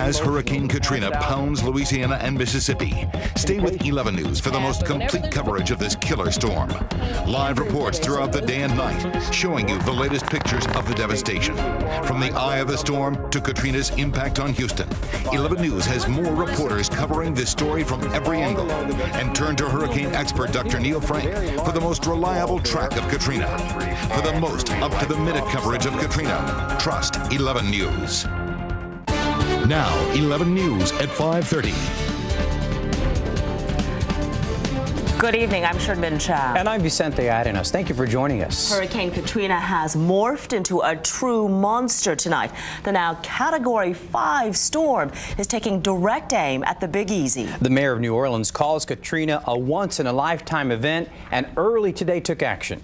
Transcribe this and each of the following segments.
as Hurricane Katrina pounds Louisiana and Mississippi. Stay with 11 News for the most complete coverage of this killer storm. Live reports throughout the day and night, showing you the latest pictures of the devastation. From the eye of the storm to Katrina's impact on Houston, 11 News has more reporters covering this story from every angle. And turn to hurricane expert Dr. Neil Frank for the most reliable track of Katrina. For the most up-to-the-minute coverage of Katrina, trust 11 News. Now, 11 News at 5:30. Good evening, I'm Sherman Chow. And I'm Vicente Arenas. Thank you for joining us. Hurricane Katrina has morphed into a true monster tonight. The now Category 5 storm is taking direct aim at the Big Easy. The mayor of New Orleans calls Katrina a once-in-a-lifetime event and early today took action.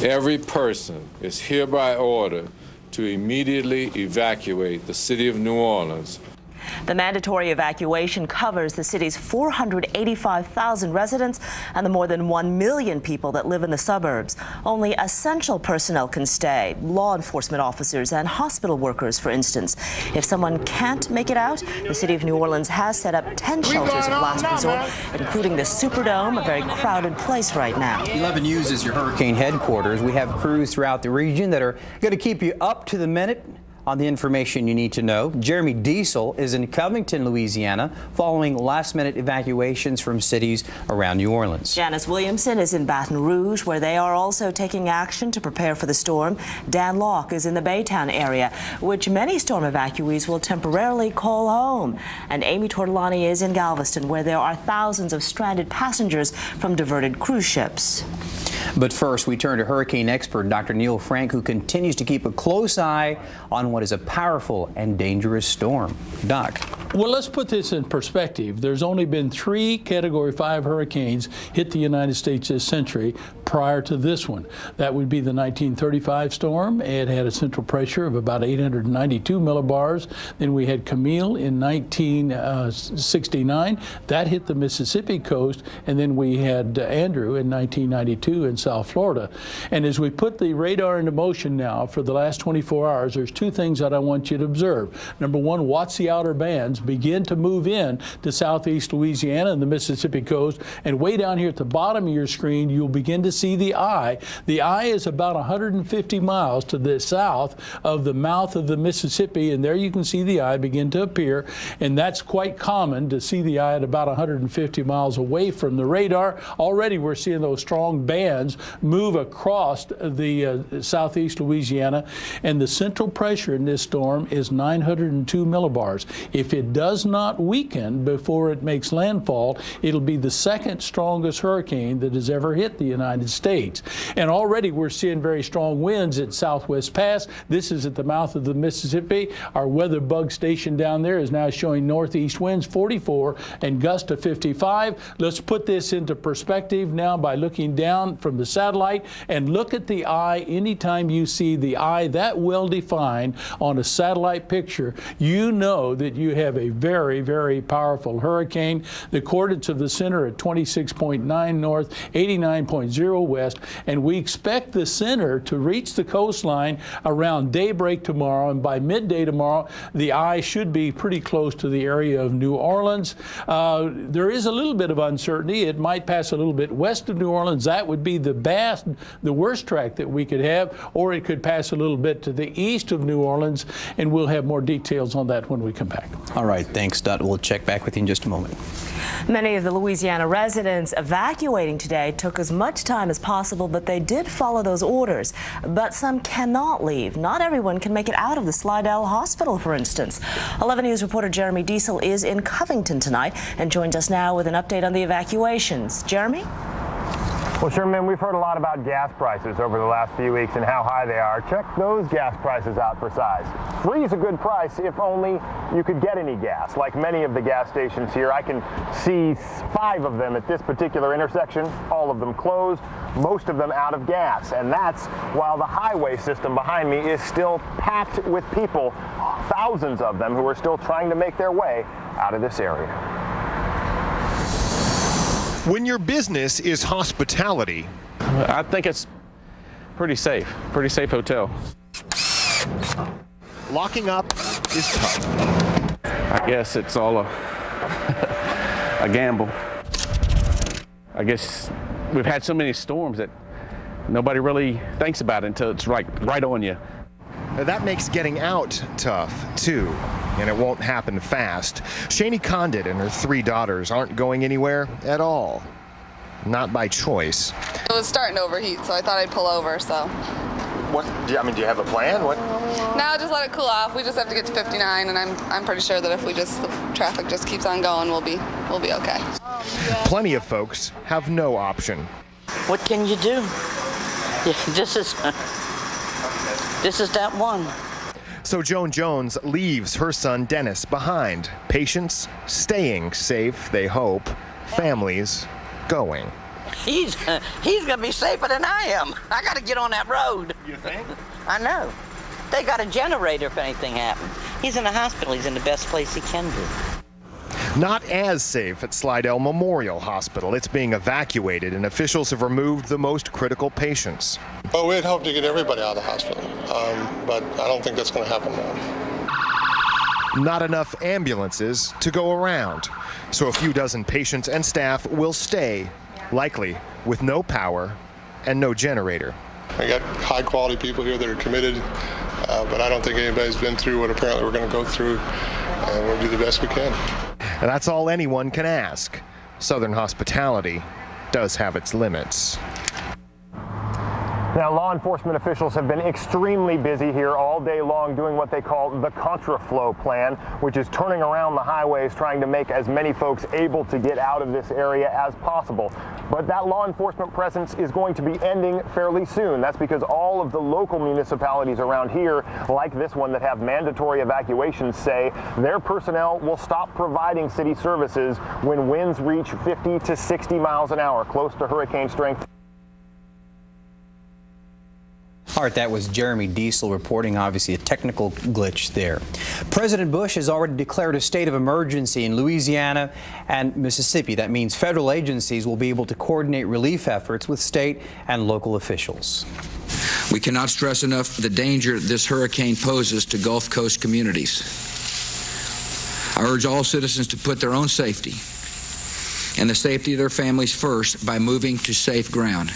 Every person is hereby ordered to immediately evacuate the city of New Orleans. The mandatory evacuation covers the city's 485,000 residents and the more than 1 million people that live in the suburbs. Only essential personnel can stay, law enforcement officers and hospital workers, for instance. If someone can't make it out, the city of New Orleans has set up 10 shelters of last resort, including the Superdome, a very crowded place right now. 11 News is your hurricane headquarters. We have crews throughout the region that are going to keep you up to the minute on the information you need to know. Jeremy Diesel is in Covington, Louisiana, following last-minute evacuations from cities around New Orleans. Janice Williamson is in Baton Rouge, where they are also taking action to prepare for the storm. Dan Locke is in the Baytown area, which many storm evacuees will temporarily call home. And Amy Tortolani is in Galveston, where there are thousands of stranded passengers from diverted cruise ships. But first, we turn to hurricane expert Dr. Neil Frank, who continues to keep a close eye on what is a powerful and dangerous storm. Doc. Well, let's put this in perspective. There's only been 3 Category 5 hurricanes hit the United States this century prior to this one. That would be the 1935 storm. It had a central pressure of about 892 millibars. Then we had Camille in 1969. That hit the Mississippi coast. And then we had Andrew in 1992 in South Florida. And as we put the radar into motion now for the last 24 hours, there's 2 things that I want you to observe. Number one, watch the outer bands begin to move in to southeast Louisiana and the Mississippi coast. And way down here at the bottom of your screen, you'll begin to see the eye. The eye is about 150 miles to the south of the mouth of the Mississippi, and there you can see the eye begin to appear. And that's quite common to see the eye at about 150 miles away from the radar. Already we're seeing those strong bands move across the southeast Louisiana, and the central pressure in this storm is 902 millibars. If it does not weaken before it makes landfall, it'll be the second strongest hurricane that has ever hit the United States. And already we're seeing very strong winds at Southwest Pass. This is at the mouth of the Mississippi. Our weather bug station down there is now showing northeast winds 44 and gusts to 55. Let's put this into perspective now by looking down from the satellite and look at the eye. Anytime you see the eye that well defined on a satellite picture, you know that you have a very, very powerful hurricane. The coordinates of the center at 26.9 north, 89.0 west, and we expect the center to reach the coastline around daybreak tomorrow, and by midday tomorrow, the eye should be pretty close to the area of New Orleans. There is a little bit of uncertainty. It might pass a little bit west of New Orleans. That would be the worst track that we could have, or it could pass a little bit to the east of New Orleans, and we'll have more details on that when we come back. All right, thanks, Dot. We'll check back with you in just a moment. Many of the Louisiana residents evacuating today took as much time as possible, but they did follow those orders. But some cannot leave. Not everyone can make it out of the Slidell Hospital, for instance. 11 News reporter Jeremy Diesel is in Covington tonight and joins us now with an update on the evacuations. Jeremy? Well, Sherman, we've heard a lot about gas prices over the last few weeks and how high they are. Check those gas prices out for size. $3 is a good price if only you could get any gas. Like many of the gas stations here, I can see 5 of them at this particular intersection, all of them closed, most of them out of gas. And that's while the highway system behind me is still packed with people, thousands of them who are still trying to make their way out of this area. When your business is hospitality, I think it's pretty safe hotel. locking up is tough. I guess it's all a gamble. I guess we've had so many storms that nobody really thinks about it until it's right on you. That makes getting out tough, too, and it won't happen fast. Shani Condit and her 3 daughters aren't going anywhere at all. Not by choice. It was starting to overheat, so I thought I'd pull over, so. What? Do you have a plan? What? No, just let it cool off. We just have to get to 59, and I'm pretty sure that if the traffic just keeps on going, we'll be okay. Plenty of folks have no option. What can you do? This is that one. So Joan Jones leaves her son Dennis behind. Patients staying safe, they hope. Families going. He's gonna be safer than I am. I gotta get on that road. You think? I know. They got a generator if anything happens. He's in the hospital. He's in the best place he can be. Not as safe at Slidell Memorial Hospital. It's being evacuated, and officials have removed the most critical patients. Well, we'd hope to get everybody out of the hospital, but I don't think that's going to happen now. Not enough ambulances to go around, so a few dozen patients and staff will stay, likely with no power and no generator. We got high-quality people here that are committed, but I don't think anybody's been through what apparently we're going to go through, and we'll do the best we can. And that's all anyone can ask. Southern hospitality does have its limits. Now, law enforcement officials have been extremely busy here all day long doing what they call the contraflow plan, which is turning around the highways, trying to make as many folks able to get out of this area as possible. But that law enforcement presence is going to be ending fairly soon. That's because all of the local municipalities around here, like this one that have mandatory evacuations, say their personnel will stop providing city services when winds reach 50 to 60 miles an hour, close to hurricane strength. All right, that was Jeremy Diesel reporting, obviously, a technical glitch there. President Bush has already declared a state of emergency in Louisiana and Mississippi. That means federal agencies will be able to coordinate relief efforts with state and local officials. We cannot stress enough the danger this hurricane poses to Gulf Coast communities. I urge all citizens to put their own safety and the safety of their families first by moving to safe ground.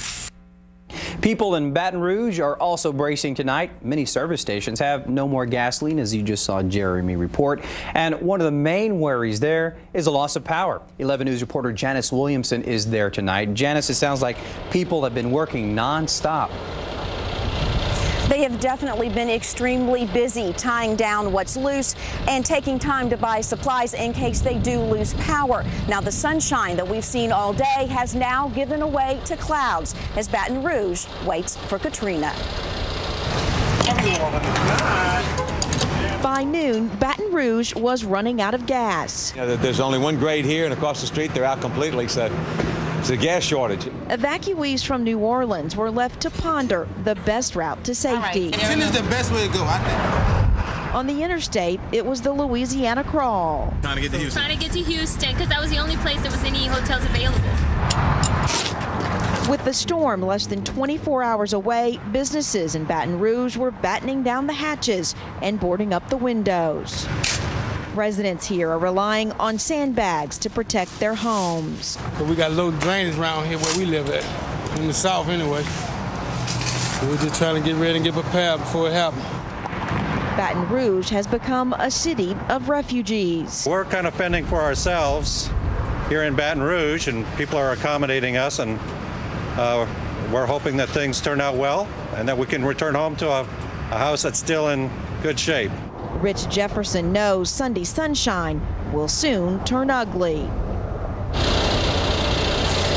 People in Baton Rouge are also bracing tonight. Many service stations have no more gasoline, as you just saw Jeremy report. And one of the main worries there is the loss of power. 11 News reporter Janice Williamson is there tonight. Janice, it sounds like people have been working nonstop. They have definitely been extremely busy tying down what's loose and taking time to buy supplies in case they do lose power. Now, the sunshine that we've seen all day has now given way to clouds as Baton Rouge waits for Katrina. By noon, Baton Rouge was running out of gas. There's only one grade here, and across the street they're out completely, so it's a gas shortage. Evacuees from New Orleans were left to ponder the best route to safety. This is the best way to go, I think. On the interstate, it was the Louisiana Crawl. Trying to get to Houston, because that was the only place there was any hotels available. With the storm less than 24 hours away, businesses in Baton Rouge were battening down the hatches and boarding up the windows. Residents here are relying on sandbags to protect their homes. We got low drainage around here where we live at, in the south anyway. So we're just trying to get ready and get prepared before it happens. Baton Rouge has become a city of refugees. We're kind of fending for ourselves here in Baton Rouge, and people are accommodating us, and we're hoping that things turn out well and that we can return home to a house that's still in good shape. Rich Jefferson knows Sunday sunshine will soon turn ugly.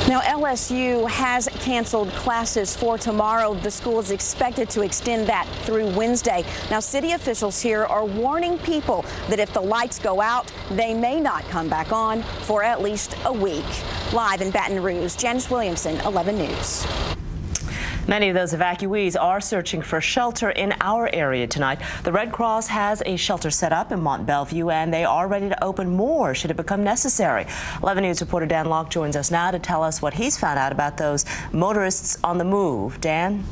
Now, LSU has canceled classes for tomorrow. The school is expected to extend that through Wednesday. Now, city officials here are warning people that if the lights go out, they may not come back on for at least a week. Live in Baton Rouge, Janice Williamson, 11 News. Many of those evacuees are searching for shelter in our area tonight. The Red Cross has a shelter set up in Mont Belvieu, and they are ready to open more should it become necessary. 11 News reporter Dan Locke joins us now to tell us what he's found out about those motorists on the move. Dan?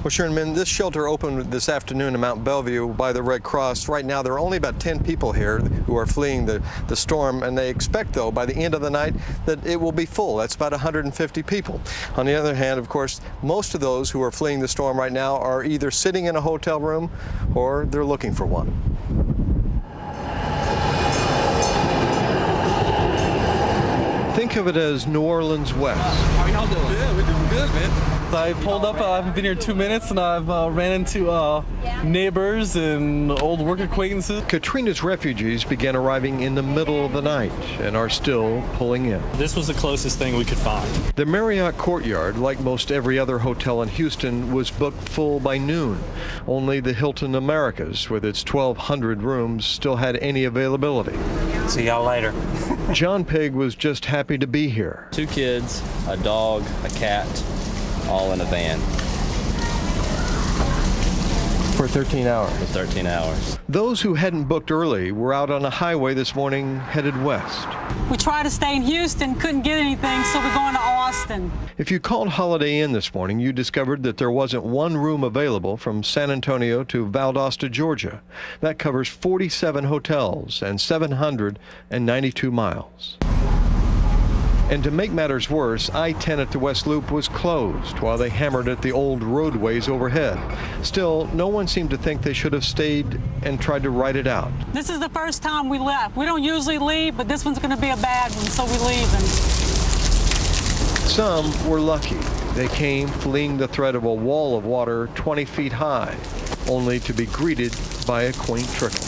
Well, Sharon, men, this shelter opened this afternoon in Mount Bellevue by the Red Cross. Right now, there are only about 10 people here who are fleeing the storm, and they expect, though, by the end of the night that it will be full. That's about 150 people. On the other hand, of course, most of those who are fleeing the storm right now are either sitting in a hotel room or they're looking for one. Think of it as New Orleans West. How y'all doing? Yeah, we're doing good, man. I pulled up, I've been here 2 minutes, and I've ran into neighbors and old work acquaintances. Katrina's refugees began arriving in the middle of the night and are still pulling in. This was the closest thing we could find. The Marriott Courtyard, like most every other hotel in Houston, was booked full by noon. Only the Hilton Americas, with its 1,200 rooms, still had any availability. See y'all later. John Pegg was just happy to be here. 2 kids, a dog, a cat, all in a van. For 13 hours. For 13 hours. Those who hadn't booked early were out on a highway this morning headed west. We tried to stay in Houston, couldn't get anything, so we're going to Austin. If you called Holiday Inn this morning, you discovered that there wasn't one room available from San Antonio to Valdosta, Georgia. That covers 47 hotels and 792 miles. And to make matters worse, I-10 at the West Loop was closed while they hammered at the old roadways overhead. Still, no one seemed to think they should have stayed and tried to ride it out. This is the first time we left. We don't usually leave, but this one's going to be a bad one, so we're leaving. Some were lucky. They came fleeing the threat of a wall of water 20 feet high, only to be greeted by a quaint trickle.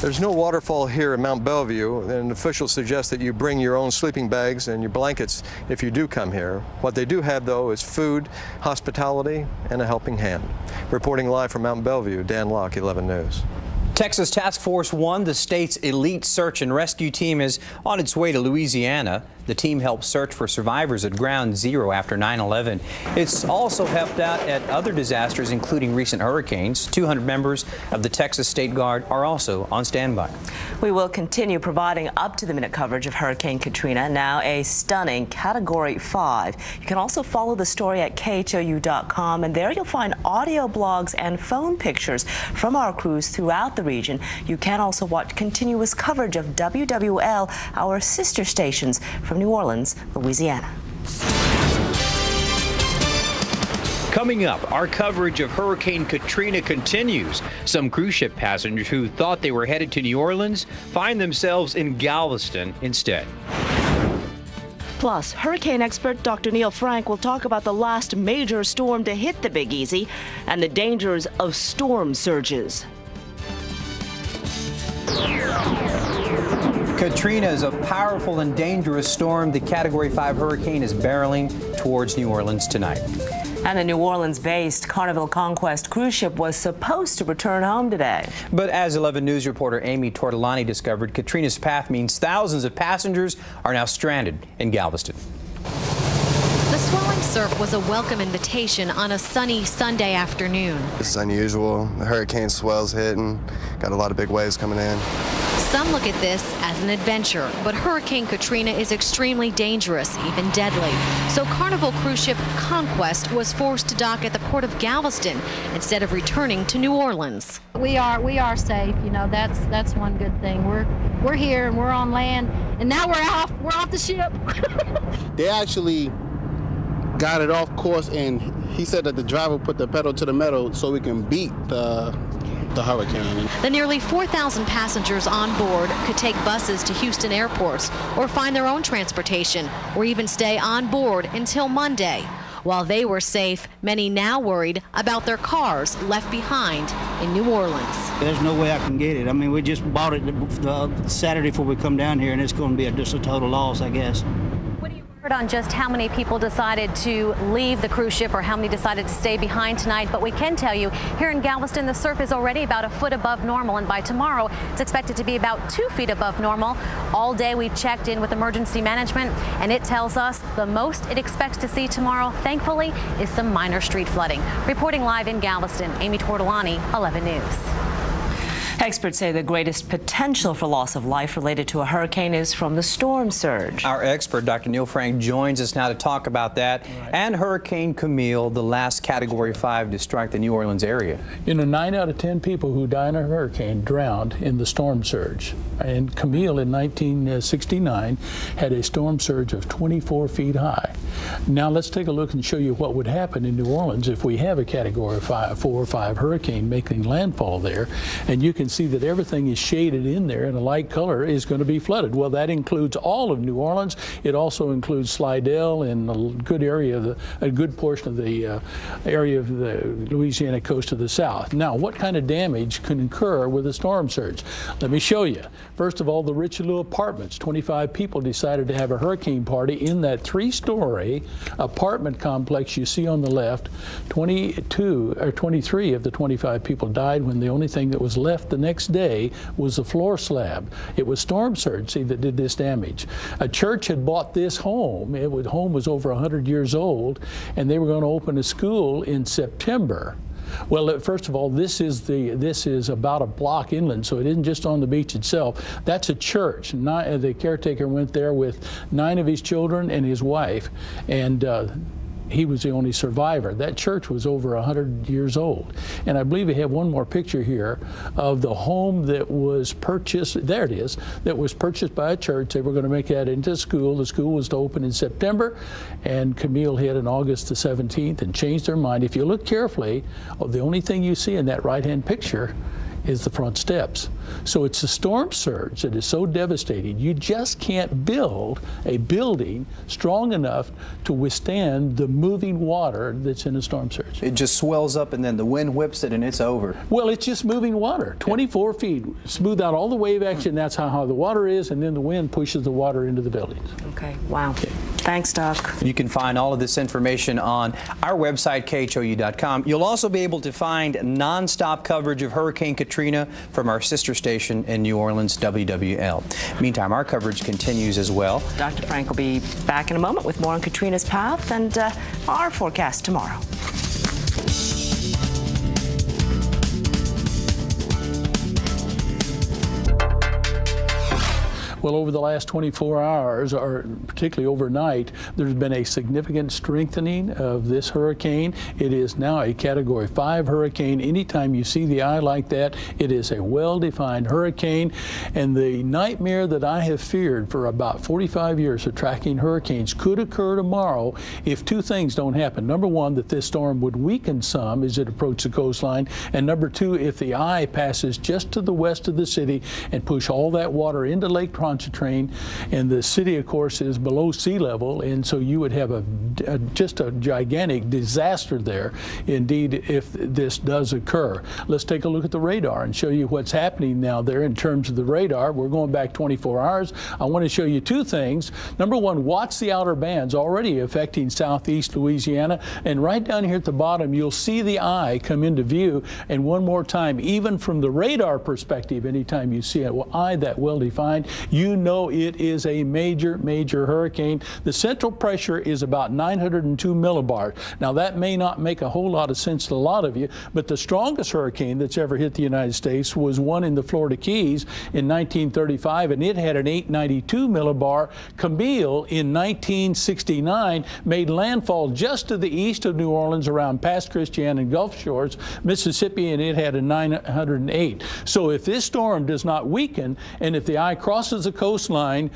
There's no waterfall here in Mount Bellevue, and officials suggest that you bring your own sleeping bags and your blankets if you do come here. What they do have, though, is food, hospitality, and a helping hand. Reporting live from Mount Bellevue, Dan Locke, 11 News. Texas Task Force 1, the state's elite search and rescue team, is on its way to Louisiana. The team helped search for survivors at Ground Zero after 9/11. It's also helped out at other disasters, including recent hurricanes. 200 members of the Texas State Guard are also on standby. We will continue providing up-to-the-minute coverage of Hurricane Katrina, now a stunning Category 5. You can also follow the story at KHOU.com, and there you'll find audio blogs and phone pictures from our crews throughout the region. You can also watch continuous coverage of WWL, our sister stations from New Orleans, Louisiana. Coming up, our coverage of Hurricane Katrina continues. Some cruise ship passengers who thought they were headed to New Orleans find themselves in Galveston instead. Plus, hurricane expert Dr. Neil Frank will talk about the last major storm to hit the Big Easy and the dangers of storm surges. Katrina is a powerful and dangerous storm. The Category 5 hurricane is barreling towards New Orleans tonight. And the New Orleans-based Carnival Conquest cruise ship was supposed to return home today. But as 11 News reporter Amy Tortolani discovered, Katrina's path means thousands of passengers are now stranded in Galveston. The swelling surf was a welcome invitation on a sunny Sunday afternoon. This is unusual. The hurricane swell's hitting, got a lot of big waves coming in. Some look at this as an adventure, but Hurricane Katrina is extremely dangerous, even deadly. So Carnival cruise ship Conquest was forced to dock at the port of Galveston instead of returning to New Orleans. We are safe. You know, that's one good thing. We're here and we're on land, and now we're off the ship. They actually got it off course, and he said that the driver put the pedal to the metal so we can beat the hurricane. The nearly 4,000 passengers on board could take buses to Houston airports or find their own transportation or even stay on board until Monday. While they were safe, many now worried about their cars left behind in New Orleans. There's no way I can get it. I mean, we just bought it the Saturday before we come down here, and it's going to be just a total loss, I guess. On just how many people decided to leave the cruise ship or how many decided to stay behind tonight, but we can tell you here in Galveston the surf is already about a foot above normal, and by tomorrow it's expected to be about 2 feet above normal. All day we checked in with emergency management, and it tells us the most it expects to see tomorrow, thankfully, is some minor street flooding. Reporting live in Galveston, Amy Tortolani, 11 News. Experts say the greatest potential for loss of life related to a hurricane is from the storm surge. Our expert, Dr. Neil Frank, joins us now to talk about that and Hurricane Camille, the last Category 5 to strike the New Orleans area. 9 out of 10 people who die in a hurricane drowned in the storm surge. And Camille in 1969 had a storm surge of 24 feet high. Now let's take a look and show you what would happen in New Orleans if we have a Category 4 or 5 hurricane making landfall there. And you can see that everything is shaded in there, and a light color is going to be flooded. Well, that includes all of New Orleans. It also includes Slidell and a good area, a good portion of the area of the Louisiana coast to the south. Now, what kind of damage can occur with a storm surge? Let me show you. First of all, the Richelieu Apartments. 25 people decided to have a hurricane party in that 3-story apartment complex you see on the left. 23 of the 25 people died when the only thing that was left the next day was the floor slab. It was storm surge, see, that did this damage. A church had bought this home. Home was over 100 years old, and they were going to open a school in September. Well, first of all, this is about a block inland, so it isn't just on the beach itself. That's a church. The caretaker went there with 9 of his children and his wife, and he was the only survivor. That church was over 100 years old. And I believe we have one more picture here of the home that was purchased, there it is, that was purchased by a church. They were going to make that into a school. The school was to open in September, and Camille hit on August the 17th and changed their mind. If you look carefully, the only thing you see in that right-hand picture is the front steps. So it's the storm surge that is so devastating. You just can't build a building strong enough to withstand the moving water that's in a storm surge. It just swells up and then the wind whips it and it's over. Well, it's just moving water, 24 feet, smooth out all the wave action. That's how high the water is, and then the wind pushes the water into the buildings. Okay, wow. Okay. Thanks, Doc. You can find all of this information on our website, KHOU.com. You'll also be able to find nonstop coverage of Hurricane Katrina from our sister station in New Orleans, WWL. Meantime, our coverage continues as well. Dr. Frank will be back in a moment with more on Katrina's path and our forecast tomorrow. Well, over the last 24 hours, or particularly overnight, there's been a significant strengthening of this hurricane. It is now a Category 5 hurricane. Anytime you see the eye like that, it is a well-defined hurricane. And the nightmare that I have feared for about 45 years of tracking hurricanes could occur tomorrow if 2 things don't happen. Number 1, that this storm would weaken some as it approaches the coastline. And number 2, if the eye passes just to the west of the city and push all that water into Lake Pontchartrain, and the city, of course, is below sea level, and so you would have just a gigantic disaster there, indeed, if this does occur. Let's take a look at the radar and show you what's happening now there in terms of the radar. We're going back 24 hours. I want to show you 2 things. Number 1, watch the outer bands already affecting southeast Louisiana, and right down here at the bottom, you'll see the eye come into view. And one more time, even from the radar perspective, anytime you see an eye that well defined, you know it is a major, major hurricane. The central pressure is about 902 millibars. Now, that may not make a whole lot of sense to a lot of you, but the strongest hurricane that's ever hit the United States was one in the Florida Keys in 1935, and it had an 892 millibar. Camille in 1969 made landfall just to the east of New Orleans around Pass Christian and Gulf Shores, Mississippi, and it had a 908. So if this storm does not weaken, and if the eye crosses the coastline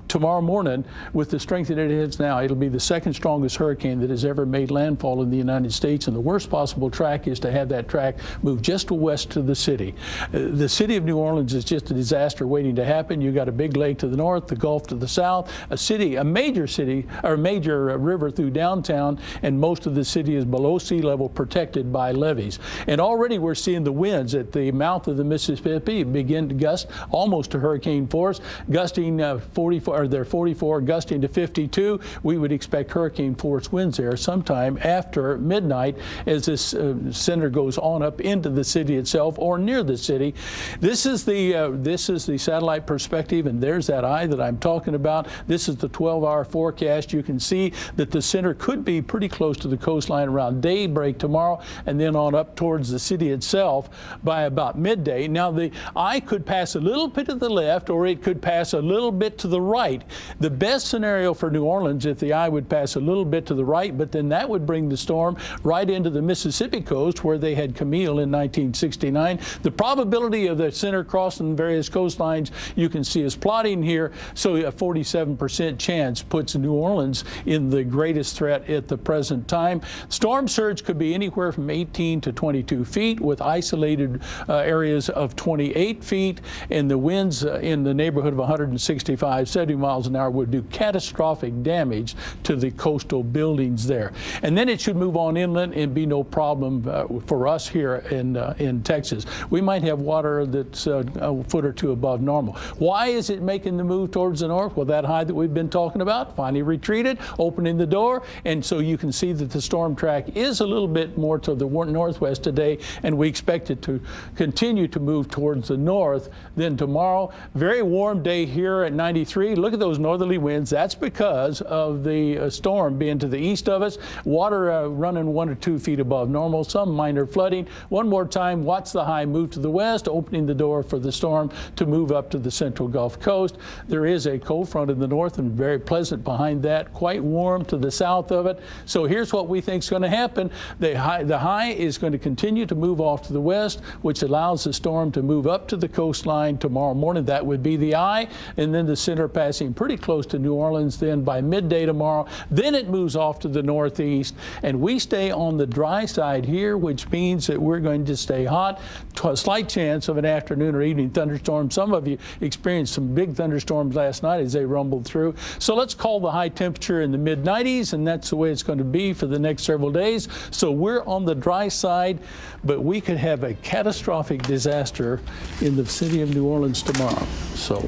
tomorrow morning with the strength that it is now, it'll be the second strongest hurricane that has ever made landfall in the United States, and the worst possible track is to have that track move just west to the city. The city of New Orleans is just a disaster waiting to happen. You got a big lake to the north, the Gulf to the south, a major river through downtown, and most of the city is below sea level, protected by levees. And already we're seeing the winds at the mouth of the Mississippi begin to gust almost to hurricane force. force, gusting 44, gusting to 52. We would expect hurricane force winds there sometime after midnight as this center goes on up into the city itself or near the city. This is the satellite perspective, and there's that eye that I'm talking about. This is the 12-hour forecast. You can see that the center could be pretty close to the coastline around daybreak tomorrow, and then on up towards the city itself by about midday. Now, the eye could pass a little bit to the left, or it could pass a little bit to the right. The best scenario for New Orleans if the eye would pass a little bit to the right, but then that would bring the storm right into the Mississippi coast where they had Camille in 1969. The probability of the center crossing various coastlines you can see is plotting here, so a 47% chance puts New Orleans in the greatest threat at the present time. Storm surge could be anywhere from 18 to 22 feet with isolated areas of 28 feet, and the winds in the neighborhood of 165, 70 miles an hour would do catastrophic damage to the coastal buildings there. And then it should move on inland and be no problem for us here in Texas. We might have water that's a foot or two above normal. Why is it making the move towards the north? Well, that high that we've been talking about finally retreated, opening the door, and so you can see that the storm track is a little bit more to the northwest today, and we expect it to continue to move towards the north. Then tomorrow, very warm day here at 93. Look at those northerly winds. That's because of the storm being to the east of us. Water running 1 or 2 feet above normal, some minor flooding. One more time, watch the high move to the west, opening the door for the storm to move up to the central Gulf Coast. There is a cold front in the north and very pleasant behind that, quite warm to the south of it. So here's what we think is going to happen. The high is going to continue to move off to the west, which allows the storm to move up to the coastline tomorrow morning. That would be the eye, and then the center passing pretty close to New Orleans then by midday tomorrow. Then it moves off to the northeast, and we stay on the dry side here, which means that we're going to stay hot. A slight chance of an afternoon or evening thunderstorm. Some of you experienced some big thunderstorms last night as they rumbled through. So let's call the high temperature in the mid-90s, and that's the way it's going to be for the next several days. So we're on the dry side, but we could have a catastrophic disaster in the city of New Orleans tomorrow. So,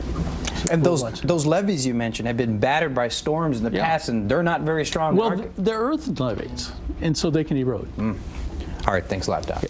and those levees you mentioned have been battered by storms in the past, and they're not very strong. Well, they're earth levees, and so they can erode. All right, thanks a lot, Doc.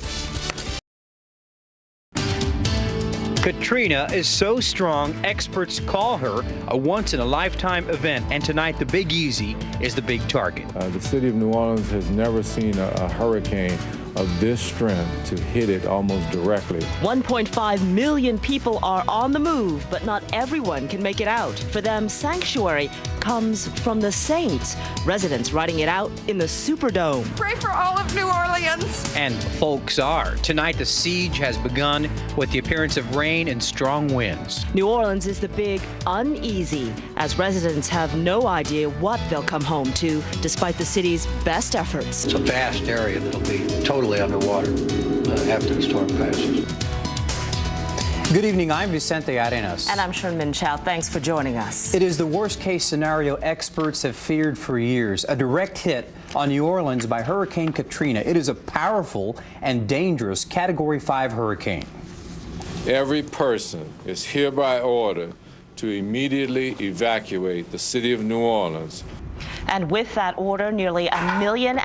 Katrina is so strong, experts call her a once-in-a-lifetime event, and tonight the Big Easy is the big target. The city of New Orleans has never seen a hurricane of this strength to hit it almost directly. 1.5 million people are on the move, but not everyone can make it out. For them, sanctuary comes from the saints, residents writing it out in the Superdome. Pray for all of New Orleans. And folks are. Tonight the siege has begun with the appearance of rain and strong winds. New Orleans is the big uneasy, as residents have no idea what they'll come home to, despite the city's best efforts. It's a vast area that'll be totally underwater after the storm passes. Good evening, I'm Vicente Arenas. And I'm Sherman Chow. Thanks for joining us. It is the worst case scenario experts have feared for years, a direct hit on New Orleans by Hurricane Katrina. It is a powerful and dangerous Category 5 hurricane. Every person is hereby ordered to immediately evacuate the city of New Orleans. And with that order, nearly 1.5 million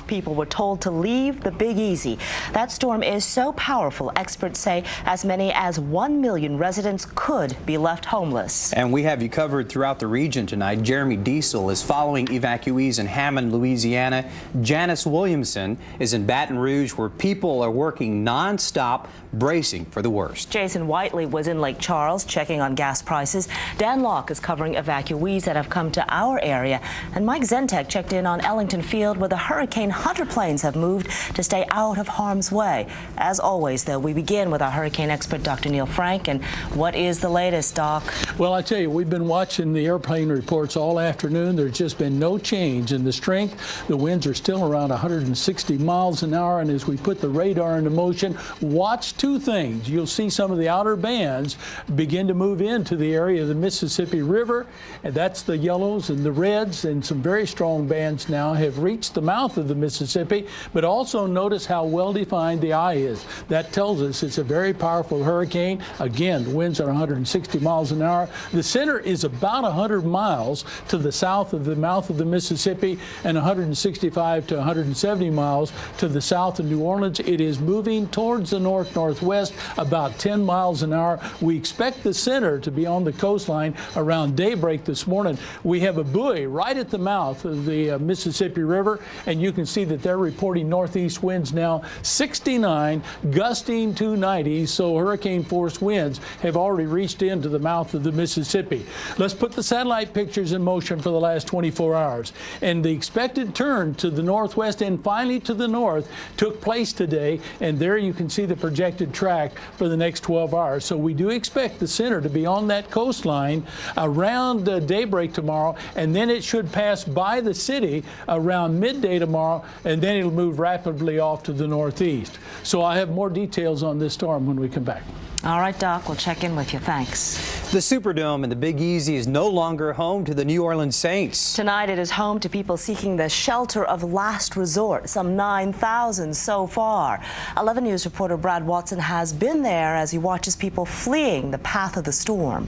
people were told to leave the Big Easy. That storm is so powerful, experts say as many as 1 million residents could be left homeless. And we have you covered throughout the region tonight. Jeremy Diesel is following evacuees in Hammond, Louisiana. Janice Williamson is in Baton Rouge, where people are working nonstop, bracing for the worst. Jason Whiteley was in Lake Charles checking on gas prices. Dan Locke is covering evacuees that have come to our area. And Mike Zentek checked in on Ellington Field, where the Hurricane Hunter planes have moved to stay out of harm's way. As always, though, we begin with our hurricane expert, Dr. Neil Frank. And what is the latest, Doc? Well, I tell you, we've been watching the airplane reports all afternoon. There's just been no change in the strength. The winds are still around 160 miles an hour. And as we put the radar into motion, watch two things. You'll see some of the outer bands begin to move into the area of the Mississippi River, and that's the yellows and the reds. And so some very strong bands now have reached the mouth of the Mississippi, but also notice how well defined the eye is. That tells us it's a very powerful hurricane. Again, the winds are 160 miles an hour. The center is about 100 miles to the south of the mouth of the Mississippi and 165 to 170 miles to the south of New Orleans. It is moving towards the north-northwest about 10 miles an hour. We expect the center to be on the coastline around daybreak this morning. We have a buoy right at the mouth of the Mississippi River, and you can see that they're reporting northeast winds now 69, gusting to 90, so hurricane force winds have already reached into the mouth of the Mississippi. Let's put the satellite pictures in motion for the last 24 hours. And the expected turn to the northwest and finally to the north took place today, and there you can see the projected track for the next 12 hours. So we do expect the center to be on that coastline around daybreak tomorrow, and then it should pass by the city around midday tomorrow, and then it'll move rapidly off to the northeast. So I have more details on this storm when we come back. All right, Doc, we'll check in with you. Thanks. The Superdome in the Big Easy is no longer home to the New Orleans Saints. Tonight it is home to people seeking the shelter of last resort, some 9,000 so far. 11 News reporter Brad Watson has been there as he watches people fleeing the path of the storm.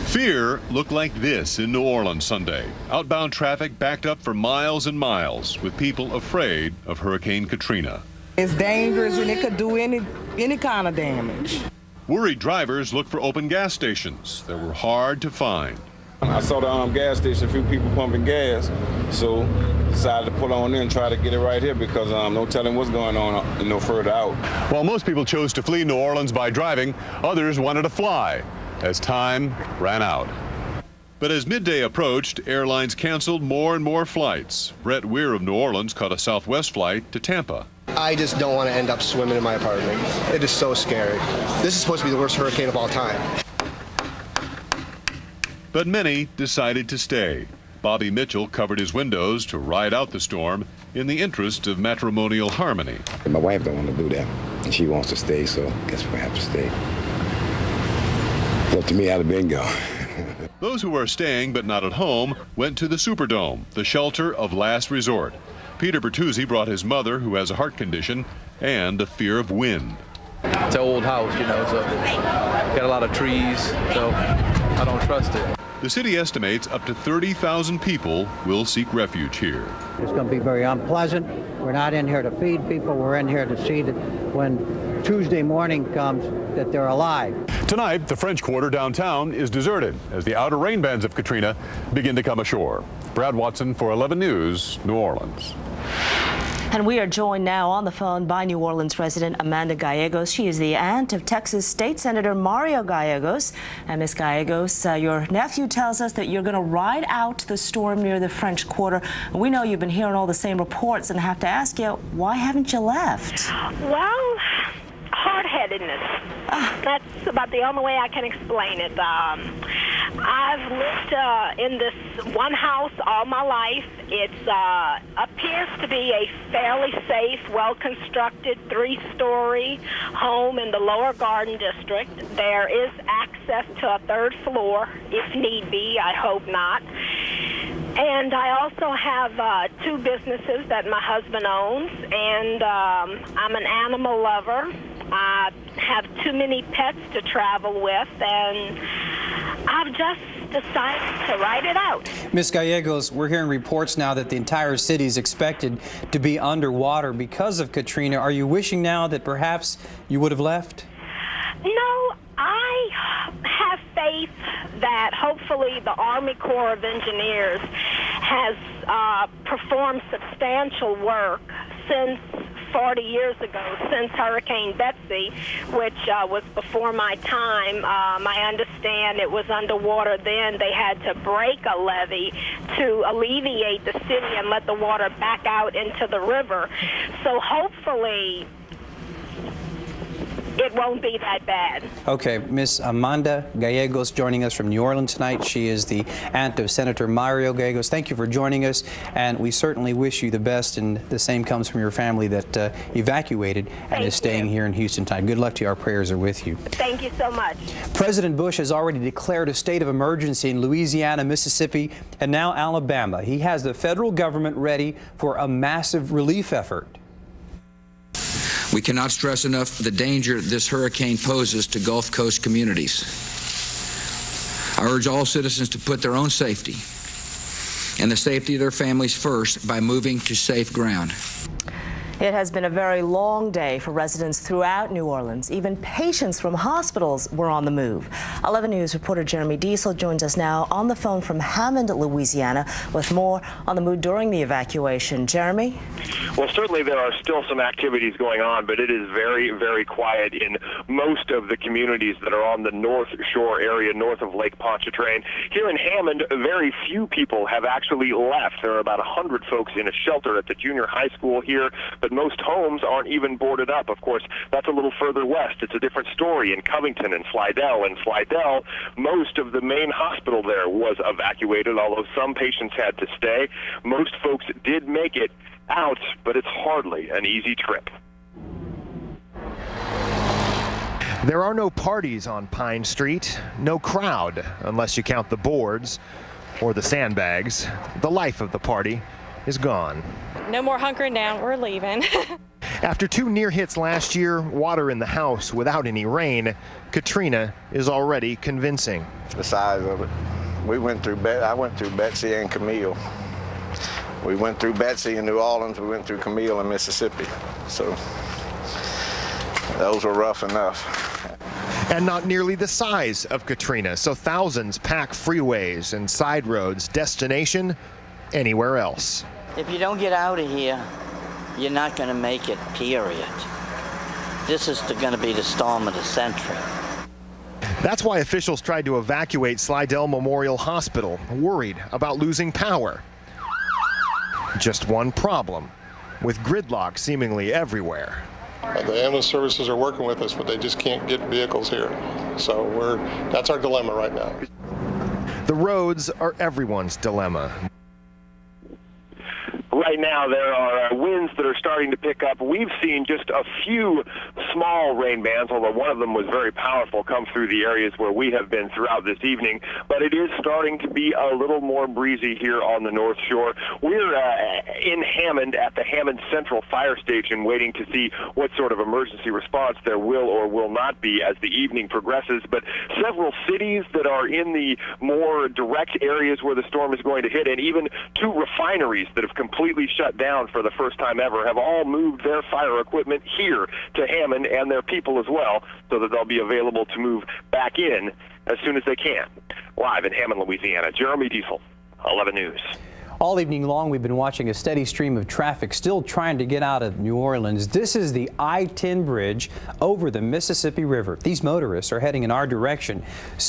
Fear looked like this in New Orleans Sunday. Outbound traffic backed up for miles and miles with people afraid of Hurricane Katrina. It's dangerous and it could do any kind of damage. Worried drivers looked for open gas stations that were hard to find. I saw the gas station, a few people pumping gas, so decided to pull on in and try to get it right here because no telling what's going on no further out. While most people chose to flee New Orleans by driving, others wanted to fly as time ran out. But as midday approached, airlines canceled more and more flights. Brett Weir of New Orleans caught a Southwest flight to Tampa. I just don't want to end up swimming in my apartment. It is so scary. This is supposed to be the worst hurricane of all time. But many decided to stay. Bobby Mitchell covered his windows to ride out the storm in the interest of matrimonial harmony. My wife don't want to do that, and she wants to stay, so I guess we have to stay. It's up to me how to bingo. Those who are staying but not at home went to the Superdome, the shelter of last resort. Peter Bertuzzi brought his mother, who has a heart condition, and a fear of wind. It's an old house, you know, so got a lot of trees, so I don't trust it. The city estimates up to 30,000 people will seek refuge here. It's going to be very unpleasant. We're not in here to feed people. We're in here to see that when Tuesday morning comes, that they're alive. Tonight, the French Quarter downtown is deserted as the outer rain bands of Katrina begin to come ashore. Brad Watson for 11 News, New Orleans. And we are joined now on the phone by New Orleans resident Amanda Gallegos. She is the aunt of Texas State Senator Mario Gallegos. And Ms. Gallegos, your nephew tells us that you're going to ride out the storm near the French Quarter. We know you've been hearing all the same reports and have to ask you, why haven't you left? Well, hard-headedness. That's about the only way I can explain it. I've lived in this one house all my life. It appears to be a fairly safe, well-constructed, 3-story home in the Lower Garden District. There is access to a 3rd floor if need be. I hope not. And I also have 2 businesses that my husband owns, and I'm an animal lover. I have too many pets to travel with, and I've just decided to ride it out. Ms. Gallegos, we're hearing reports now that the entire city is expected to be underwater because of Katrina. Are you wishing now that perhaps you would have left? No, I have faith that hopefully the Army Corps of Engineers has performed substantial work since 40 years ago, since Hurricane Betsy, which was before my time. I understand it was underwater then. They had to break a levee to alleviate the city and let the water back out into the river. So hopefully it won't be that bad. Okay, Miss Amanda Gallegos joining us from New Orleans tonight. She is the aunt of Senator Mario Gallegos. Thank you for joining us, and we certainly wish you the best, and the same comes from your family that evacuated and is staying here in Houston tonight. Good luck to you. Our prayers are with you. Thank you so much. President Bush has already declared a state of emergency in Louisiana, Mississippi, and now Alabama. He has the federal government ready for a massive relief effort. We cannot stress enough the danger this hurricane poses to Gulf Coast communities. I urge all citizens to put their own safety and the safety of their families first by moving to safe ground. It has been a very long day for residents throughout New Orleans. Even patients from hospitals were on the move. 11 News reporter Jeremy Diesel joins us now on the phone from Hammond, Louisiana, with more on the mood during the evacuation. Jeremy? Well, certainly there are still some activities going on, but it is very, very quiet in most of the communities that are on the North Shore area, north of Lake Pontchartrain. Here in Hammond, very few people have actually left. There are about 100 folks in a shelter at the junior high school here, but most homes aren't even boarded up. Of course, that's a little further west. It's a different story in Covington and Slidell. In Slidell, most of the main hospital there was evacuated, although some patients had to stay. Most folks did make it out, but it's hardly an easy trip. There are no parties on Pine Street, no crowd, unless you count the boards or the sandbags. The life of the party is gone. No more hunkering down, we're leaving. After 2 near hits last year, water in the house without any rain, Katrina is already convincing. The size of it. I went through Betsy and Camille. We went through Betsy in New Orleans, we went through Camille in Mississippi. So those were rough enough. And not nearly the size of Katrina, so thousands pack freeways and side roads, destination anywhere else. If you don't get out of here, you're not going to make it, period. This is going to be the storm of the century. That's why officials tried to evacuate Slidell Memorial Hospital, worried about losing power. Just one problem, with gridlock seemingly everywhere. The ambulance services are working with us, but they just can't get vehicles here. So that's our dilemma right now. The roads are everyone's dilemma. Right now, there are winds that are starting to pick up. We've seen just a few small rain bands, although one of them was very powerful, come through the areas where we have been throughout this evening. But it is starting to be a little more breezy here on the North Shore. We're in Hammond at the Hammond Central Fire Station waiting to see what sort of emergency response there will or will not be as the evening progresses. But several cities that are in the more direct areas where the storm is going to hit, and even 2 refineries that have completely shut down for the first time ever, have all moved their fire equipment here to Hammond, and their people as well, so that they'll be available to move back in as soon as they can. Live in Hammond, Louisiana, Jeremy Diesel, 11 News. All evening long, we've been watching a steady stream of traffic still trying to get out of New Orleans. This is the I-10 bridge over the Mississippi River. These motorists are heading in our direction.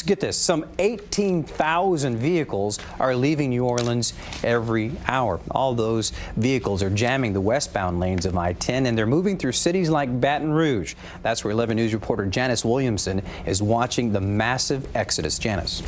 Get this, some 18,000 vehicles are leaving New Orleans every hour. All those vehicles are jamming the westbound lanes of I-10, and they're moving through cities like Baton Rouge. That's where 11 News reporter Janice Williamson is watching the massive exodus. Janice.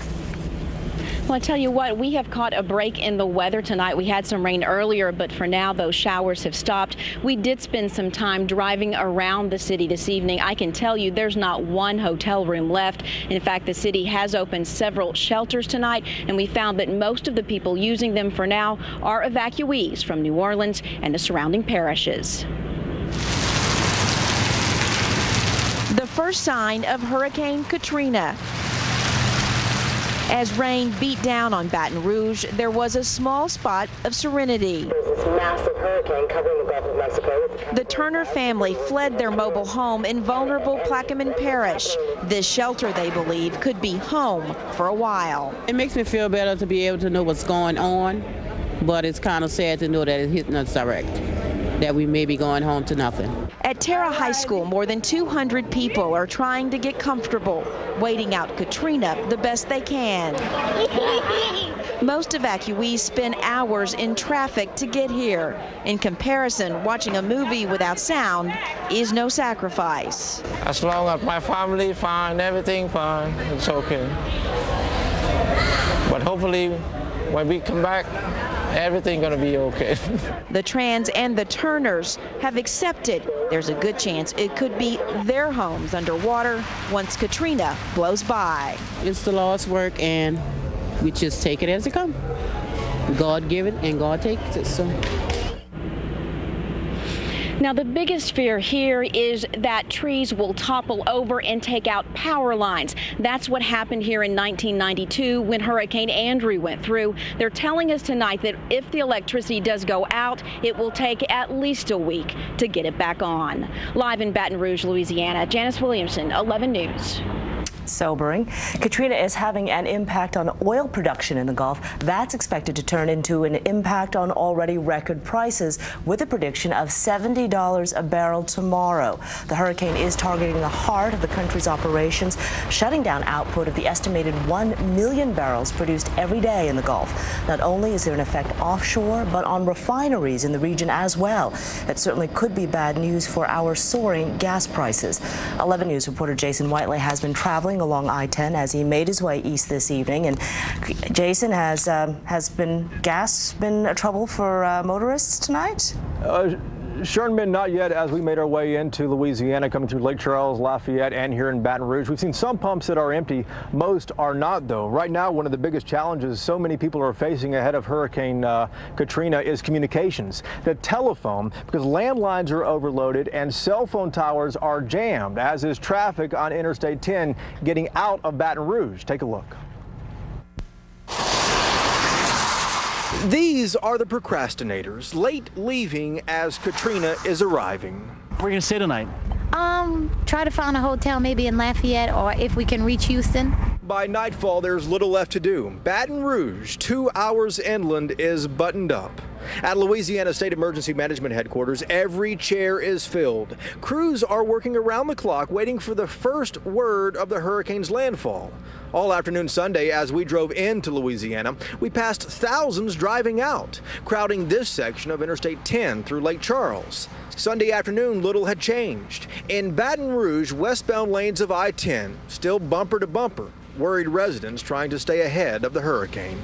Well, I tell you what, we have caught a break in the weather tonight. We had some rain earlier, but for now, those showers have stopped. We did spend some time driving around the city this evening. I can tell you there's not one hotel room left. In fact, the city has opened several shelters tonight, and we found that most of the people using them for now are evacuees from New Orleans and the surrounding parishes. The first sign of Hurricane Katrina. As rain beat down on Baton Rouge, there was a small spot of serenity. There's this massive hurricane covering the Gulf of Mexico. The Turner family fled their mobile home in vulnerable Plaquemine Parish. This shelter, they believe, could be home for a while. It makes me feel better to be able to know what's going on, but it's kind of sad to know that it's hitting us direct, that we may be going home to nothing. At Terra High School, more than 200 people are trying to get comfortable, waiting out Katrina the best they can. Most evacuees spend hours in traffic to get here. In comparison, watching a movie without sound is no sacrifice. As long as my family fine, everything fine, it's okay. But hopefully, when we come back, everything gonna be okay. The Trans and the Turners have accepted there's a good chance it could be their homes underwater once Katrina blows by. It's the Lord's work, and we just take it as it comes. God give it, and God takes it. So. Now, the biggest fear here is that trees will topple over and take out power lines. That's what happened here in 1992 when Hurricane Andrew went through. They're telling us tonight that if the electricity does go out, it will take at least a week to get it back on. Live in Baton Rouge, Louisiana, Janice Williamson, 11 News. Sobering. Katrina is having an impact on oil production in the Gulf. That's expected to turn into an impact on already record prices, with a prediction of $70 a barrel tomorrow. The hurricane is targeting the heart of the country's operations, shutting down output of the estimated 1 million barrels produced every day in the Gulf. Not only is there an effect offshore, but on refineries in the region as well. It certainly could be bad news for our soaring gas prices. 11 News reporter Jason Whiteley has been traveling along I-10 as he made his way east this evening. And Jason, has gas been a trouble for motorists tonight? Sherman, not yet. As we made our way into Louisiana, coming through Lake Charles, Lafayette, and here in Baton Rouge, we've seen some pumps that are empty. Most are not, though. Right now, one of the biggest challenges so many people are facing ahead of Hurricane Katrina is communications. The telephone, because landlines are overloaded and cell phone towers are jammed, as is traffic on Interstate 10 getting out of Baton Rouge. Take a look. These are the procrastinators, late leaving as Katrina is arriving. Where are you going to stay tonight? Try to find a hotel maybe in Lafayette, or if we can reach Houston. By nightfall, there's little left to do. Baton Rouge, 2 hours inland, is buttoned up. At Louisiana State Emergency Management Headquarters, every chair is filled. Crews are working around the clock, waiting for the first word of the hurricane's landfall. All afternoon Sunday, as we drove into Louisiana, we passed thousands driving out, crowding this section of Interstate 10 through Lake Charles. Sunday afternoon, little had changed. In Baton Rouge, westbound lanes of I-10 still bumper to bumper, worried residents trying to stay ahead of the hurricane.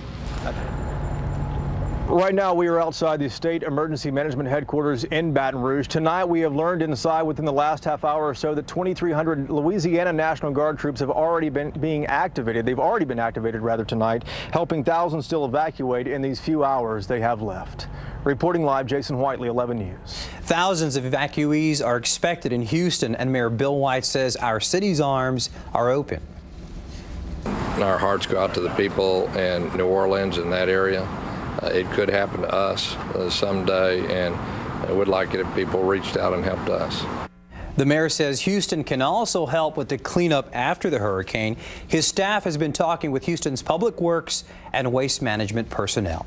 Right now, we are outside the State Emergency Management Headquarters in Baton Rouge. Tonight, we have learned inside within the last half hour or so that 2,300 Louisiana National Guard troops have already been being activated. They've already been activated, rather, tonight, helping thousands still evacuate in these few hours they have left. Reporting live, Jason Whiteley, 11 News. Thousands of evacuees are expected in Houston, and Mayor Bill White says our city's arms are open. Our hearts go out to the people in New Orleans and that area. It could happen to us someday, and I would like it if people reached out and helped us. The mayor says Houston can also help with the cleanup after the hurricane. His staff has been talking with Houston's Public Works and Waste Management personnel.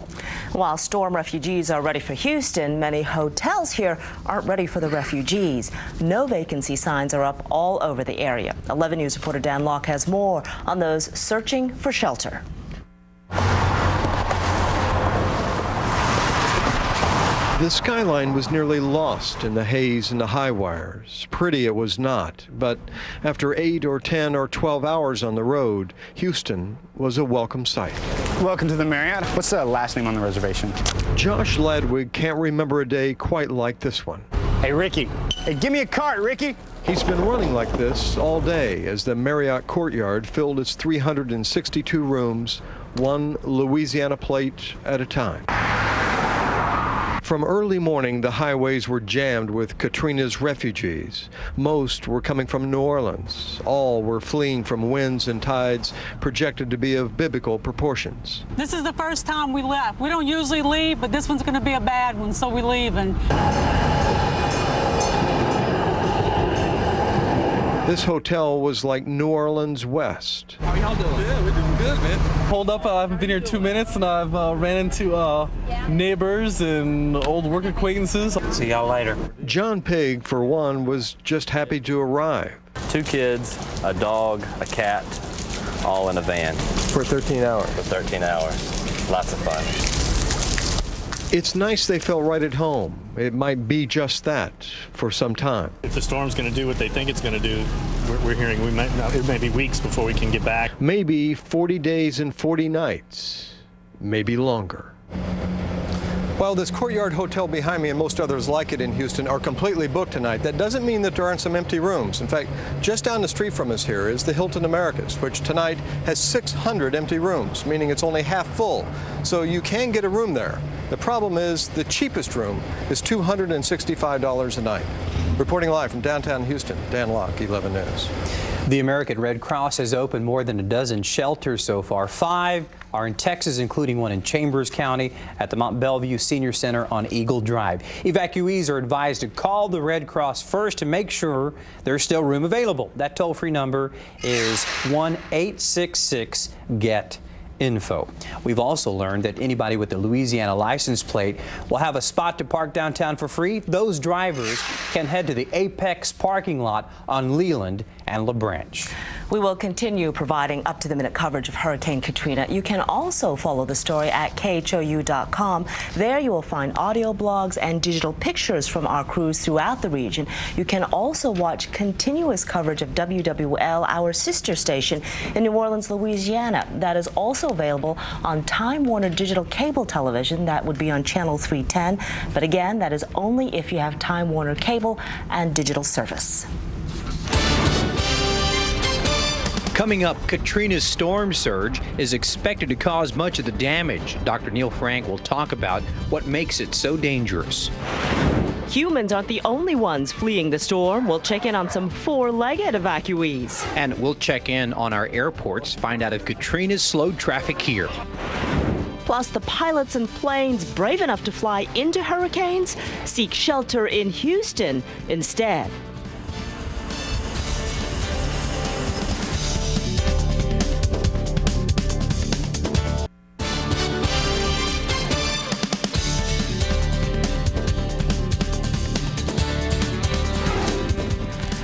While storm refugees are ready for Houston, many hotels here aren't ready for the refugees. No vacancy signs are up all over the area. 11 News reporter Dan Locke has more on those searching for shelter. The skyline was nearly lost in the haze and the high wires. Pretty it was not, but after 8 or 10 or 12 hours on the road, Houston was a welcome sight. Welcome to the Marriott. What's the last name on the reservation? Josh Ladwig can't remember a day quite like this one. Hey, Ricky. Hey, give me a cart, Ricky. He's been running like this all day as the Marriott Courtyard filled its 362 rooms, one Louisiana plate at a time. From early morning, the highways were jammed with Katrina's refugees. Most were coming from New Orleans. All were fleeing from winds and tides projected to be of biblical proportions. This is the first time we left. We don't usually leave, but this one's going to be a bad one, so we're leaving. This hotel was like New Orleans West. How y'all doing? Yeah, we're doing good, man. Hold up, I haven't been here 2 minutes, and I've ran into neighbors and old work acquaintances. See y'all later. John Pig, for one, was just happy to arrive. 2 kids, a dog, a cat, all in a van. For 13 hours? For 13 hours. Lots of fun. It's nice they felt right at home. It might be just that for some time. If the storm's going to do what they think it's going to do, we're hearing it may be weeks before we can get back. Maybe 40 days and 40 nights, maybe longer. Well, this Courtyard Hotel behind me and most others like it in Houston are completely booked tonight. That doesn't mean that there aren't some empty rooms. In fact, just down the street from us here is the Hilton Americas, which tonight has 600 empty rooms, meaning it's only half full. So you can get a room there. The problem is the cheapest room is $265 a night. Reporting live from downtown Houston, Dan Locke, 11 News. The American Red Cross has opened more than a dozen shelters so far. 5 are in Texas, including one in Chambers County at the Mount Bellevue Senior Center on Eagle Drive. Evacuees are advised to call the Red Cross first to make sure there's still room available. That toll-free number is 1-866-GET-INFO. We've also learned that anybody with a Louisiana license plate will have a spot to park downtown for free. Those drivers can head to the Apex parking lot on Leland and LaBranch. We will continue providing up-to-the-minute coverage of Hurricane Katrina. You can also follow the story at KHOU.com. There you will find audio blogs and digital pictures from our crews throughout the region. You can also watch continuous coverage of WWL, our sister station in New Orleans, Louisiana. That is also available on Time Warner Digital Cable Television. That would be on Channel 310. But again, that is only if you have Time Warner Cable and digital service. Coming up, Katrina's storm surge is expected to cause much of the damage. Dr. Neil Frank will talk about what makes it so dangerous. Humans aren't the only ones fleeing the storm. We'll check in on some 4-legged evacuees. And we'll check in on our airports, find out if Katrina's slowed traffic here. Plus, the pilots and planes brave enough to fly into hurricanes seek shelter in Houston instead.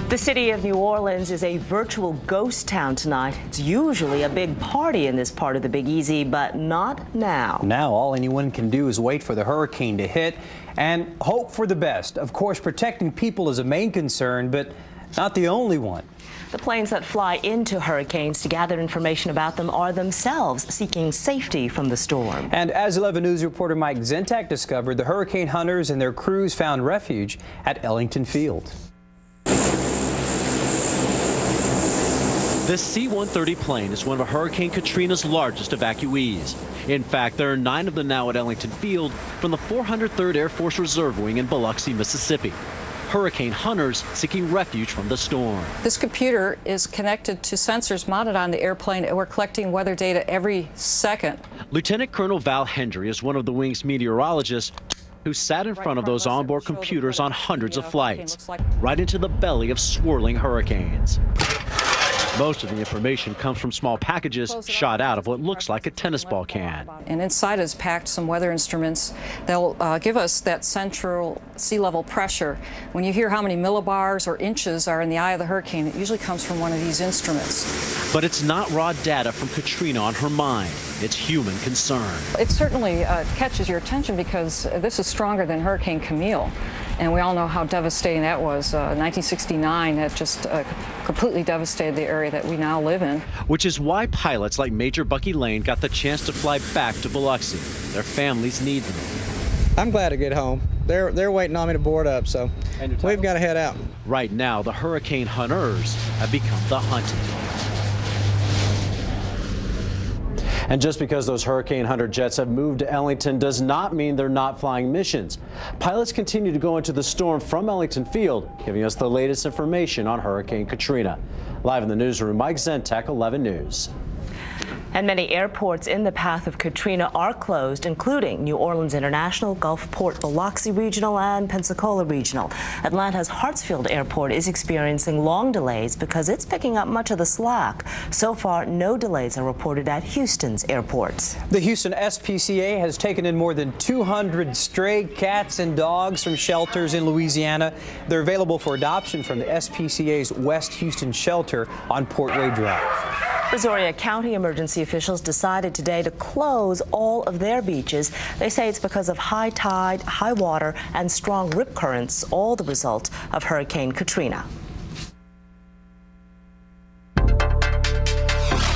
The city of New Orleans is a virtual ghost town tonight. It's usually a big party in this part of the Big Easy, but not now. Now all anyone can do is wait for the hurricane to hit and hope for the best. Of course, protecting people is a main concern, but not the only one. The planes that fly into hurricanes to gather information about them are themselves seeking safety from the storm. And as 11 News reporter Mike Zentak discovered, the hurricane hunters and their crews found refuge at Ellington Field. This C-130 plane is one of Hurricane Katrina's largest evacuees. In fact, there are 9 of them now at Ellington Field from the 403rd Air Force Reserve Wing in Biloxi, Mississippi. Hurricane hunters seeking refuge from the storm. This computer is connected to sensors mounted on the airplane, and we're collecting weather data every second. Lieutenant Colonel Val Hendry is one of the wing's meteorologists who sat in front of those onboard computers on hundreds of flights, right into the belly of swirling hurricanes. Most of the information comes from small packages shot out of what looks like a tennis ball can. And inside is packed some weather instruments. They'll give us that central sea level pressure. When you hear how many millibars or inches are in the eye of the hurricane, it usually comes from one of these instruments. But it's not raw data from Katrina on her mind. It's human concern. It certainly catches your attention because this is stronger than Hurricane Camille. And we all know how devastating that was. 1969, that just completely devastated the area that we now live in. Which is why pilots like Major Bucky Lane got the chance to fly back to Biloxi. Their families need them. I'm glad to get home. They're waiting on me to board up, so we've got to head out. Right now, the hurricane hunters have become the hunted. And just because those Hurricane Hunter jets have moved to Ellington does not mean they're not flying missions. Pilots continue to go into the storm from Ellington Field, giving us the latest information on Hurricane Katrina. Live in the newsroom, Mike Zentak, 11 News. And many airports in the path of Katrina are closed, including New Orleans International, Gulfport Biloxi Regional, and Pensacola Regional. Atlanta's Hartsfield Airport is experiencing long delays because it's picking up much of the slack. So far, no delays are reported at Houston's airports. The Houston SPCA has taken in more than 200 stray cats and dogs from shelters in Louisiana. They're available for adoption from the SPCA's West Houston shelter on Portway Drive. Brazoria County emergency officials decided today to close all of their beaches. They say it's because of high tide, high water, and strong rip currents, all the result of Hurricane Katrina.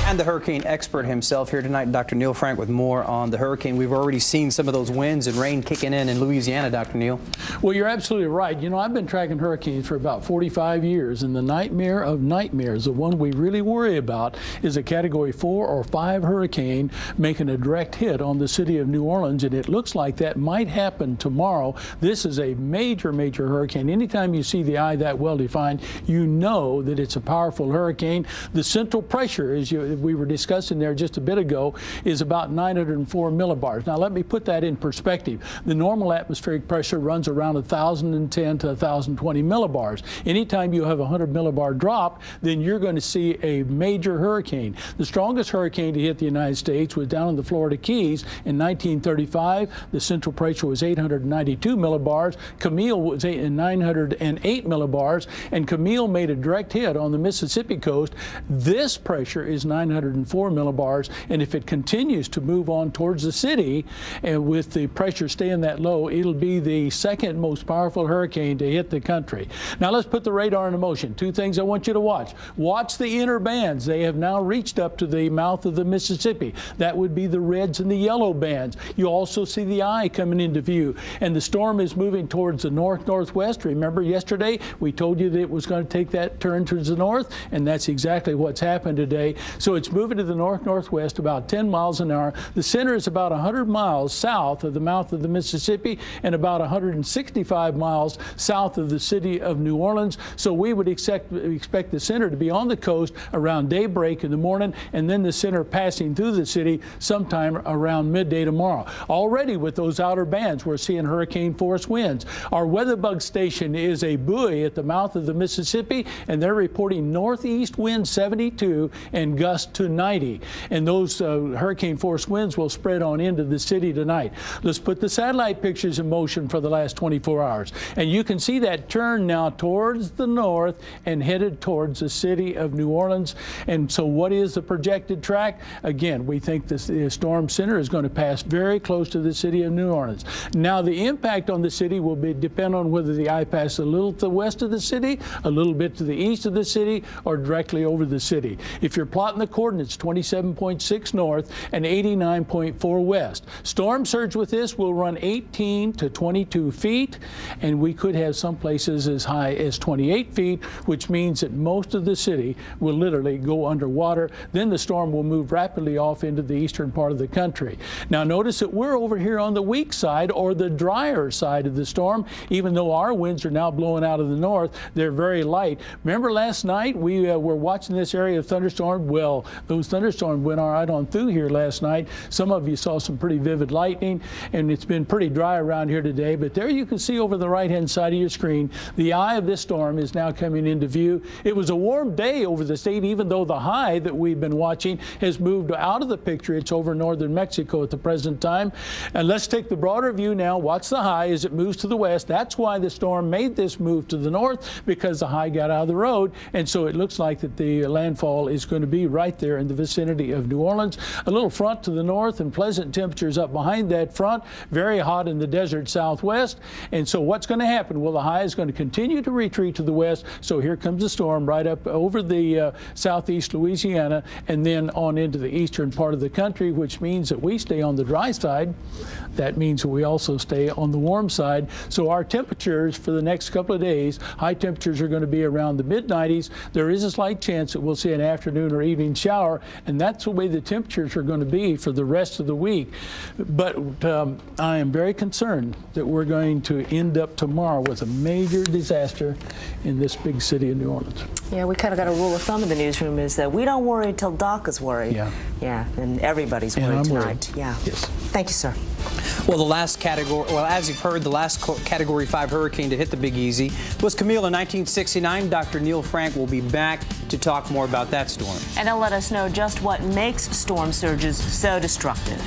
And the hurricane expert himself here tonight, Dr. Neil Frank, with more on the hurricane. We've already seen some of those winds and rain kicking in Louisiana, Dr. Neil. Well, you're absolutely right. You know, I've been tracking hurricanes for about 45 years, and the nightmare of nightmares, the one we really worry about, is a Category 4 or 5 hurricane making a direct hit on the city of New Orleans, and it looks like that might happen tomorrow. This is a major, major hurricane. Anytime you see the eye that well defined, you know that it's a powerful hurricane. The central pressure, as we were discussing there just a bit ago, is about 904 millibars. Now, let me put that in perspective. The normal atmospheric pressure runs around 1,010 to 1,020 millibars. Anytime you have a 100 millibar drop, then you're going to see a major hurricane. The strongest hurricane to hit the United States was down in the Florida Keys in 1935. The central pressure was 892 millibars. Camille was 908 millibars, and Camille made a direct hit on the Mississippi coast. This pressure is 904 millibars, and if it continues to move on towards the city, and with the pressure staying that low, it'll be the second most powerful hurricane to hit the country. Now let's put the radar into motion. Two things I want you to watch. Watch the inner bands. They have now reached up to the mouth of the Mississippi. That would be the reds and the yellow bands. You also see the eye coming into view, and the storm is moving towards the north-northwest. Remember yesterday we told you that it was going to take that turn towards the north, and that's exactly what's happened today. So it's moving to the north-northwest about 10 miles an hour. The center is about 100 miles south of the mouth of the Mississippi and about 165 miles south of the city of New Orleans. So we would expect the center to be on the coast around daybreak in the morning, and then the center passing through the city sometime around midday tomorrow. Already with those outer bands, we're seeing hurricane force winds. Our weatherbug station is a buoy at the mouth of the Mississippi, and they're reporting northeast winds 72 and gusts to 90, and those hurricane force winds will spread on into the city tonight. Let's put the satellite pictures in motion for the last 24 hours, and you can see that turn now towards the north and headed towards the city of New Orleans. And so what is the projected track? Again, we think the storm center is going to pass very close to the city of New Orleans. Now, the impact on the city will depend on whether the eye passes a little to the west of the city, a little bit to the east of the city, or directly over the city. If you're plotting the coordinates, 27.6 north and 89.4 west. Storm surge with this will run 18 to 22 feet, and we could have some places as high as 28 feet, which means that most of the city will literally go underwater. Then the storm will move rapidly off into the eastern part of the country. Now notice that we're over here on the weak side, or the drier side of the storm. Even though our winds are now blowing out of the north, they're very light. Remember last night we were watching this area of thunderstorm? Well, those thunderstorms went right on through here last night. Some of you saw some pretty vivid lightning, and it's been pretty dry around here today. But there you can see over the right-hand side of your screen, the eye of this storm is now coming into view. It was a warm day over the state, even though the high that we've been watching has moved out of the picture. It's over northern Mexico at the present time. And let's take the broader view now. Watch the high as it moves to the west. That's why the storm made this move to the north, because the high got out of the road. And so it looks like that the landfall is going to be right there in the vicinity of New Orleans. A little front to the north and pleasant temperatures up behind that front. Very hot in the desert southwest. And so what's going to happen? Well, the high is going to continue to retreat to the west. So here comes the storm right up over the southeast Louisiana and then on into the eastern part of the country, which means that we stay on the dry side. That means that we also stay on the warm side. So our temperatures for the next couple of days, high temperatures are going to be around the mid-90s. There is a slight chance that we'll see an afternoon or evening shower, and that's the way the temperatures are going to be for the rest of the week. But I am very concerned that we're going to end up tomorrow with a major disaster in this big city of New Orleans. Yeah, we kind of got a rule of thumb in the newsroom is that we don't worry until Doc is worried. Yeah, and everybody's worried tonight. Yeah. Yes. Thank you, sir. Well, the last category, as you've heard, the last Category 5 hurricane to hit the Big Easy was Camille in 1969. Dr. Neil Frank will be back to talk more about that storm. And he'll let us know just what makes storm surges so destructive.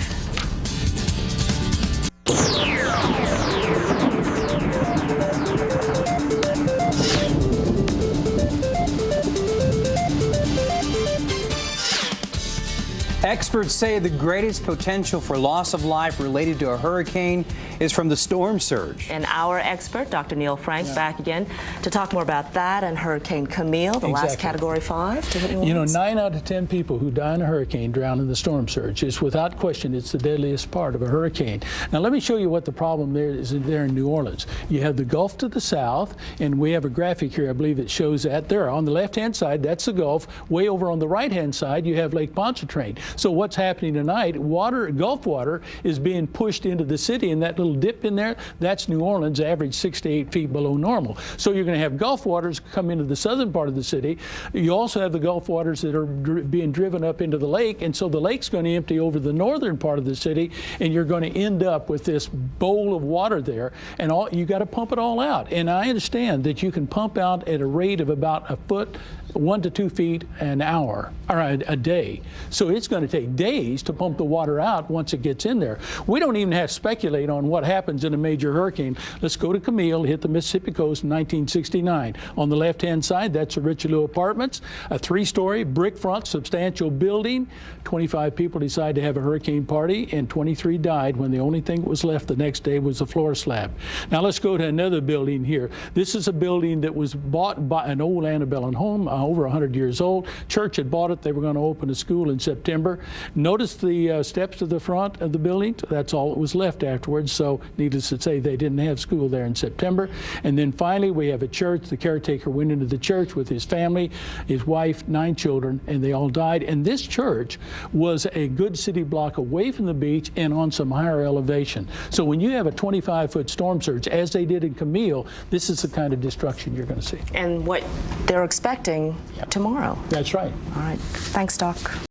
Experts say the greatest potential for loss of life related to a hurricane is from the storm surge. And our expert, Dr. Neil Frank, back again to talk more about that and Hurricane Camille, the last Category 5 to hit New Orleans. 9 out of 10 people who die in a hurricane drown in the storm surge. It's without question, it's the deadliest part of a hurricane. Now let me show you what the problem there is there in New Orleans. You have the Gulf to the south, and we have a graphic here, I believe, that shows that there. On the left-hand side, that's the Gulf. Way over on the right-hand side, you have Lake Pontchartrain. So what's happening tonight, Gulf water is being pushed into the city, and that little dip in there, that's New Orleans, average 6 to 8 feet below normal. So you're going to have Gulf waters come into the southern part of the city. You also have the Gulf waters that are being driven up into the lake, and so the lake's going to empty over the northern part of the city, and you're going to end up with this bowl of water there, and you got to pump it all out. And I understand that you can pump out at a rate of about a foot, 1 to 2 feet an hour, or a day. So it's going to take days to pump the water out once it gets in there. We don't even have to speculate on what happens in a major hurricane. Let's go to Camille, hit the Mississippi coast in 1969. On the left-hand side, that's the Richelieu Apartments, a 3-story brick front, substantial building. 25 people decided to have a hurricane party, and 23 died when the only thing that was left the next day was the floor slab. Now let's go to another building here. This is a building that was bought by an old antebellum home, over 100 years old. Church had bought it. They were going to open a school in September. Notice the steps to the front of the building. That's all that was left afterwards. So needless to say, they didn't have school there in September. And then finally, we have a church. The caretaker went into the church with his family, his wife, 9 children, and they all died. And this church was a good city block away from the beach and on some higher elevation. So when you have a 25-foot storm surge, as they did in Camille, this is the kind of destruction you're going to see. And what they're expecting tomorrow. That's right. All right. Thanks, Doc.